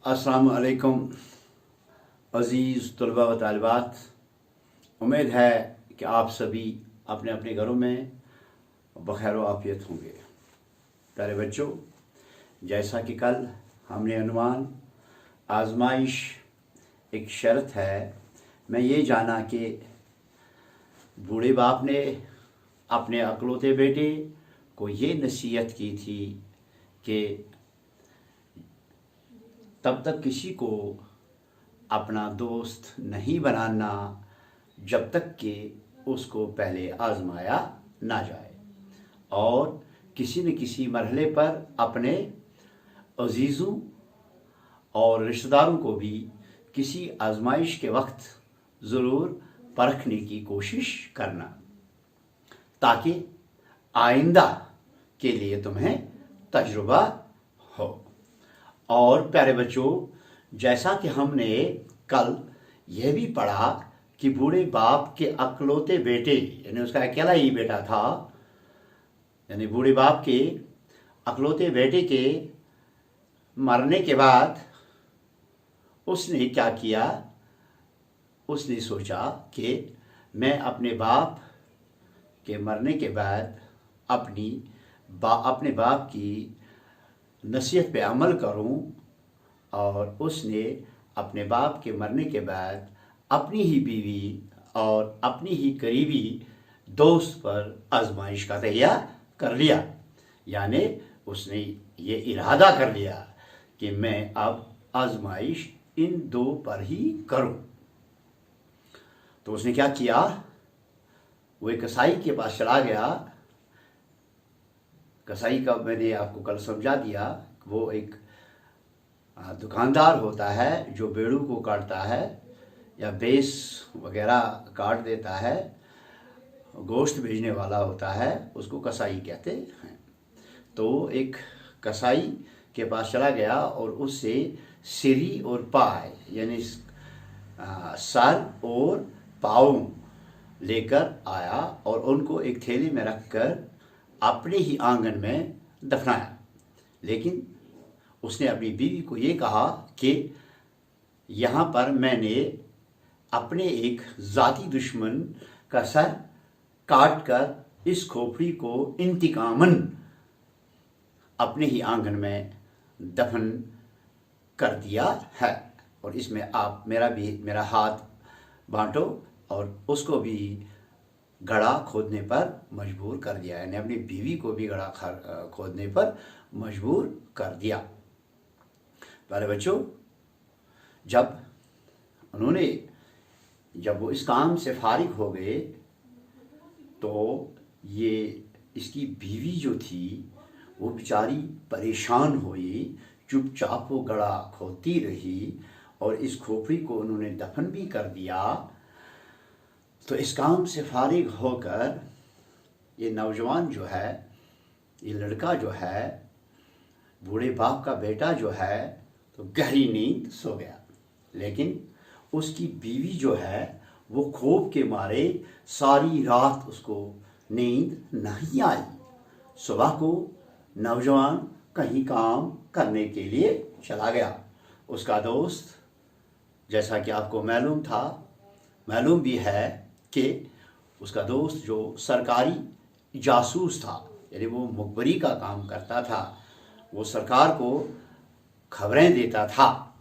अस्सलाम वालेकुम अज़ीज़ तलबा व तालिबात। उम्मीद है कि आप सभी अपने अपने घरों में बखैर व आफियत होंगे। प्यारे बच्चों, जैसा कि कल हमने अनुमान आजमाइश एक शर्त है, मैं ये जाना कि बूढ़े बाप ने अपने अकलौते बेटे को ये नसीहत की थी कि तब तक किसी को अपना दोस्त नहीं बनाना जब तक कि उसको पहले आजमाया ना जाए, और किसी न किसी मरहले पर अपने अजीज़ों और रिश्तेदारों को भी किसी आजमाइश के वक्त ज़रूर परखने की कोशिश करना, ताकि आइंदा के लिए तुम्हें तजुर्बा हो। और प्यारे बच्चों, जैसा कि हमने कल यह भी पढ़ा कि बूढ़े बाप के अकलौते बेटे, यानी उसका अकेला ही बेटा था, यानी बूढ़े बाप के अकलौते बेटे के मरने के बाद उसने क्या किया, उसने सोचा कि मैं अपने बाप के मरने के बाद अपने बाप की नसीहत पे अमल करूं, और उसने अपने बाप के मरने के बाद अपनी ही बीवी और अपनी ही करीबी दोस्त पर आजमाइश का तैयार कर लिया। यानी उसने ये इरादा कर लिया कि मैं अब आजमाइश इन दो पर ही करूं। तो उसने क्या किया, वो एक कसाई के पास चला गया। कसाई का मैंने आपको कल समझा दिया, वो एक दुकानदार होता है जो भेड़ों को काटता है या भैंस वगैरह काट देता है, गोश्त भेजने वाला होता है, उसको कसाई कहते हैं। तो एक कसाई के पास चला गया और उससे सिरी और पाय, यानी सर और पाँव लेकर आया और उनको एक थैली में रखकर अपने ही आंगन में दफनाया। लेकिन उसने अपनी बीवी को ये कहा कि यहाँ पर मैंने अपने एक ज़ाती दुश्मन का सर काट कर इस खोपड़ी को इंतकामन अपने ही आंगन में दफन कर दिया है, और इसमें आप मेरा हाथ बांटो, और उसको भी गड़ा खोदने पर मजबूर कर दिया, यानी अपनी बीवी को भी गड़ा खोदने पर मजबूर कर दिया। प्यारे बच्चों, जब वो इस काम से फारिग हो गए तो ये इसकी बीवी जो थी वो बेचारी परेशान हुई, चुपचाप वो गड़ा खोदती रही और इस खोपड़ी को उन्होंने दफन भी कर दिया। तो इस काम से फारिग होकर ये नौजवान जो है, ये लड़का जो है, बूढ़े बाप का बेटा जो है, तो गहरी नींद सो गया। लेकिन उसकी बीवी जो है वो खौफ के मारे सारी रात उसको नींद नहीं आई। सुबह को नौजवान कहीं काम करने के लिए चला गया। उसका दोस्त, जैसा कि आपको मालूम भी है कि उसका दोस्त जो सरकारी जासूस था, यानी वो मुखबरी का काम करता था, वो सरकार को खबरें देता था,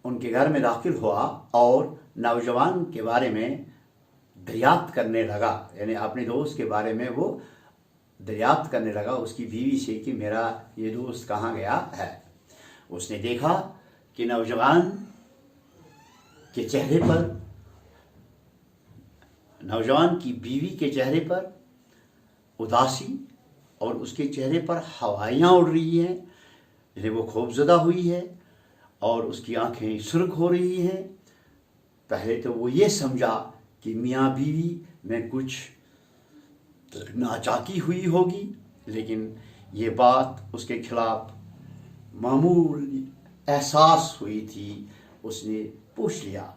उनके घर में दाखिल हुआ और नौजवान के बारे में दरियाफ्त करने लगा, यानी अपने दोस्त के बारे में वो दरियाफ्त करने लगा उसकी बीवी से कि मेरा ये दोस्त कहाँ गया है। उसने देखा कि नौजवान की बीवी के चेहरे पर उदासी और उसके चेहरे पर हवाइयाँ उड़ रही हैं, यानी वो खौफजदा हुई है और उसकी आंखें सुर्ख हो रही हैं। पहले तो वो ये समझा कि मियाँ बीवी में कुछ नाचाकी हुई होगी, लेकिन ये बात उसके खिलाफ मामूल एहसास हुई थी। उसने पूछ लिया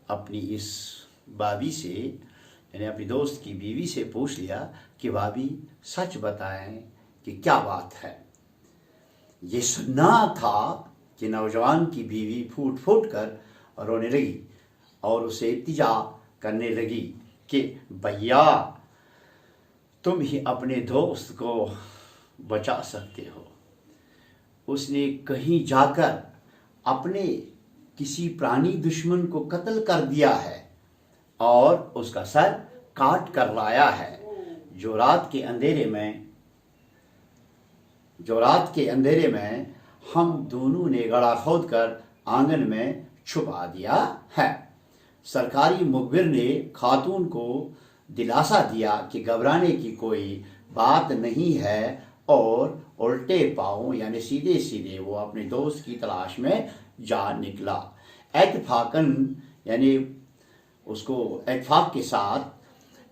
अपनी इस भाभी से, यानी अपनी दोस्त की बीवी से पूछ लिया कि भाभी सच बताएं कि क्या बात है। ये सुनना था कि नौजवान की बीवी फूट फूट कर रोने लगी और उसे इल्तिजा करने लगी कि भैया तुम ही अपने दोस्त को बचा सकते हो। उसने कहीं जाकर अपने किसी प्राणी दुश्मन को कत्ल कर दिया है और उसका सर काट कर लाया है, जो रात के अंधेरे में हम दोनों ने गड्ढा खोदकर आंगन में छुपा दिया है। सरकारी मुखबिर ने खातून को दिलासा दिया कि घबराने की कोई बात नहीं है और उल्टे पांव यानी सीधे सीधे वो अपने दोस्त की तलाश में जा निकला। इत्तेफाकन यानी उसको इत्तेफाक के साथ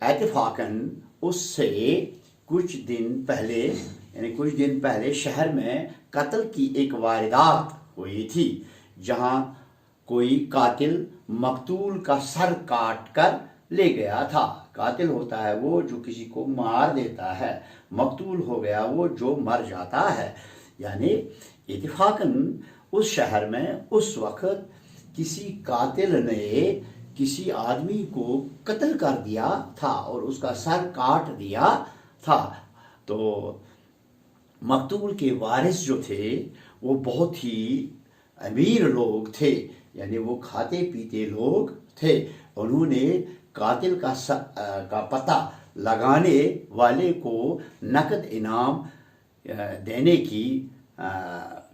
इत्तेफाकन उससे कुछ दिन पहले शहर में कत्ल की एक वारदात हुई थी, जहां कोई कातिल मकतूल का सर काट कर ले गया था। कातिल होता है वो जो किसी को मार देता है, मकतूल हो गया वो जो मर जाता है। यानी इत्तेफाकन उस शहर में उस वक्त किसी कातिल ने किसी आदमी को कत्ल कर दिया था और उसका सर काट दिया था। तो मकतूल के वारिस जो थे वो बहुत ही अमीर लोग थे, यानी वो खाते पीते लोग थे। उन्होंने कातिल का पता लगाने वाले को नकद इनाम देने की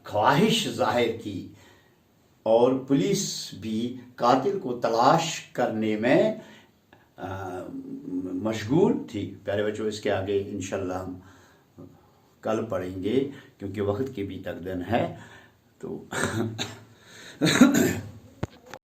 ख्वाहिश जाहिर की और पुलिस भी कातिल को तलाश करने में मशगूल थी। प्यारे बच्चों, इसके आगे इंशाल्लाह हम कल पढ़ेंगे क्योंकि वक्त की भी तकदीर है। तो